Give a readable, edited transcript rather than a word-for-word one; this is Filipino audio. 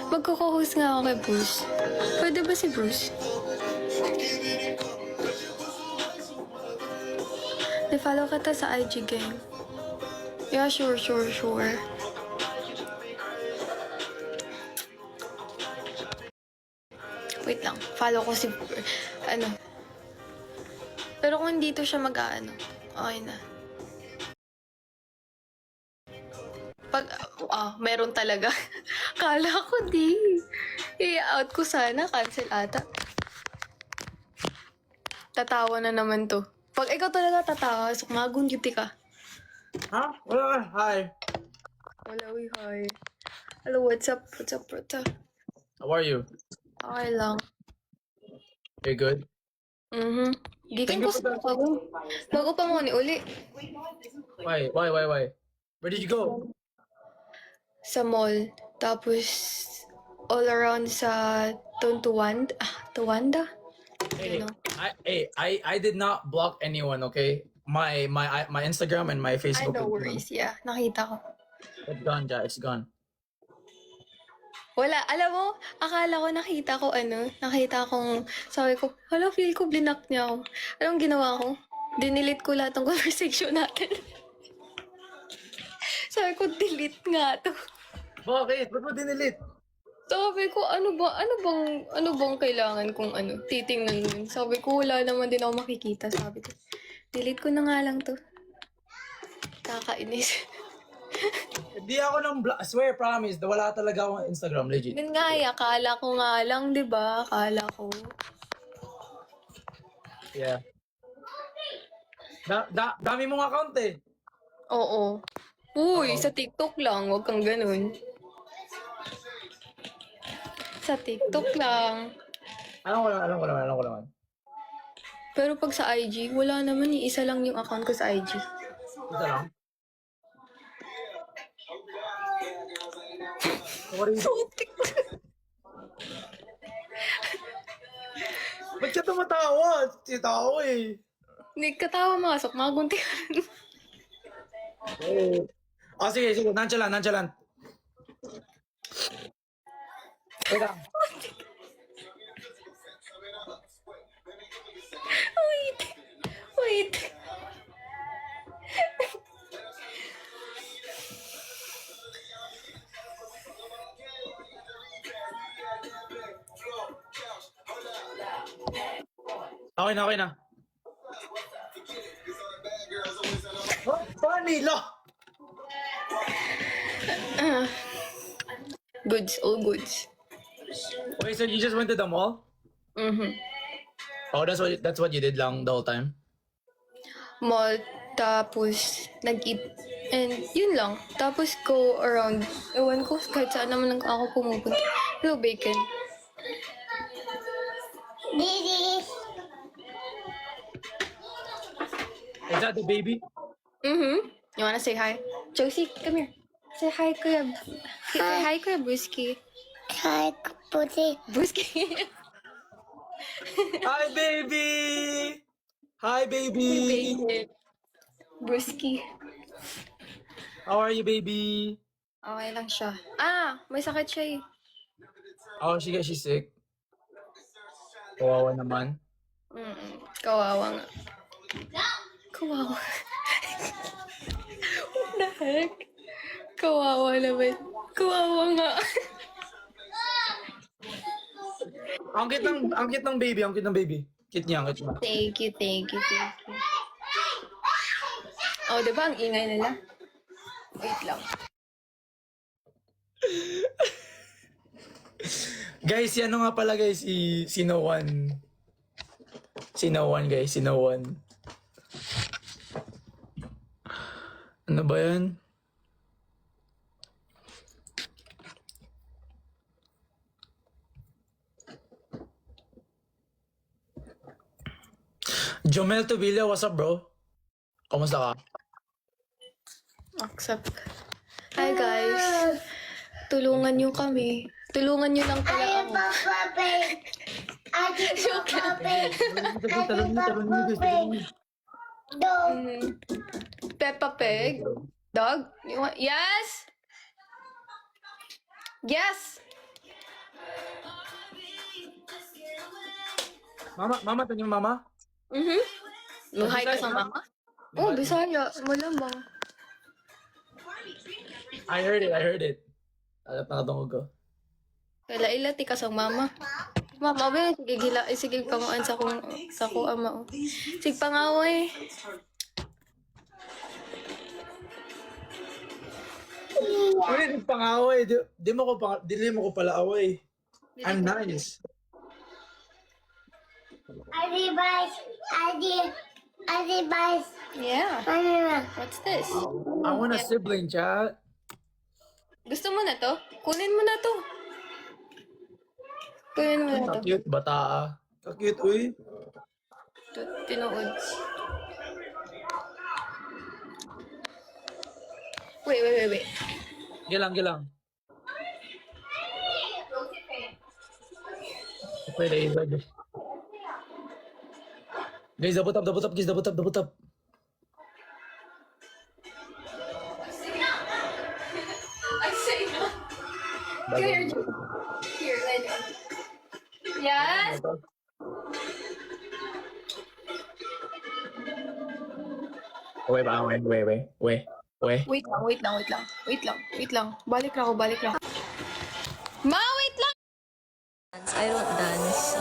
Magko-co-host nga ako kay Bruce. Pwede ba si Bruce? I-follow kita sa IG gang. Yeah, sure. Wait lang. Follow ko si... Ano? Pero kung dito siya mag-ano, okay na. Pag... meron talaga. Kala ko di. I-out ko sana. Cancel ata. Tatawa na naman to. Pag ikaw talaga tatawa, sumagunduti ka. Huh? Wala. Hi. Hello, hi. Hello, what's up? How are you? Okay lang. You good? Gikan ko sa bago pa mo ni uli. Why? Where did you go? Sa mall. Tapos, all around sa Tuwanda? Hey, Ano? I did not block anyone. Okay, my Instagram and my Ay, Facebook. no worries. Yeah, nakita ko. It's gone, ja. It's gone. Wala. Alam mo, akala ko nakita kong, sabi ko, hala, feel ko blinak niya ako. Anong ginawa ko? Dinilit ko lahat ng conversation natin. Sabi ko, delete nga to. Bakit? Ba't mo dinilit? Sabi ko, ano bang kailangan kong titingnan nun? Sabi ko, wala naman din ako makikita. Sabi ko, delete ko na nga lang to. Kakainis. Di ako nang swear, promise. Wala talaga akong Instagram, legit. Yun nga, akala ko nga lang, di ba? Akala ko. Yeah. Dami mong account eh. Oo. Uy, sa TikTok lang. Huwag kang ganun. Sa TikTok lang. Alam ko naman. Pero pag sa IG, wala naman eh. Isa lang yung account ko sa IG. Isa lang. Sorry. Putik. Ba't ka tumatawa? Titawa eh. Hindi katawa masok. Maguntihan. Oh, sige. Nonchalant. Wait lang. Wait. Okay na. What? Funny, lo! Goods. All goods. Okay, so you just went to the mall? Oh, that's what you did lang the whole time? Mall. Tapos, nag-eat. And yun lang. Tapos go around. Ewan ko, kahit saan naman lang ako pumupunta. Hello, Bacon. Is that the baby? You wanna say hi? Josie, come here. Say hi, Kuya. Say hi, Kuya Brewski. Hi, Pussy. Brewski. Hi, baby! Hi, baby! Bacon. Brewski. How are you, baby? Okay lang siya. May sakit siya eh. Oh, she's sick. Kawawa naman. Kawawa nga. Kawawa. What the heck? Kawawa naman. Kawawa nga. Ang cute ng baby. Cute niya. Thank you. Oh, diba? Ang ingay nila. Wait lang. Guys, yan nga pala guys, si No One. Si No One, guys. Si No One. Ano ba yan? Jomel Tobilla, what's up, bro? Kamusta ka? Accept. Hi, guys. Tulungan niyo kami. Tulungan niyo lang pala ako. Peppa Pig? Dog? You want... Yes! Yes! Mama, ito yung mama? Mahay ka sa mama? Oh, Bisaya. Malambang. I heard it. Alam na katungog ko. Kaila ti ka sa mama. Mama, ba, sige gila, sige panguan sa kong ama. Sige pangaway. Uy, pang-away. Dili mo ko pala away. I'm nice. Adibas. Yeah. Ano? What's this? I want a sibling, chat. Gusto mo na to? Kunin mo na to. Kunin mo na to. Cute, bata. Cute, uy. Tinuod. Wait. Gilang. Pwede. Guys, double tap. Guys, double tap. I say no. Here, let it. Yes? Wait. Wait lang. Balik lang ako. Ma, wait lang! I don't dance.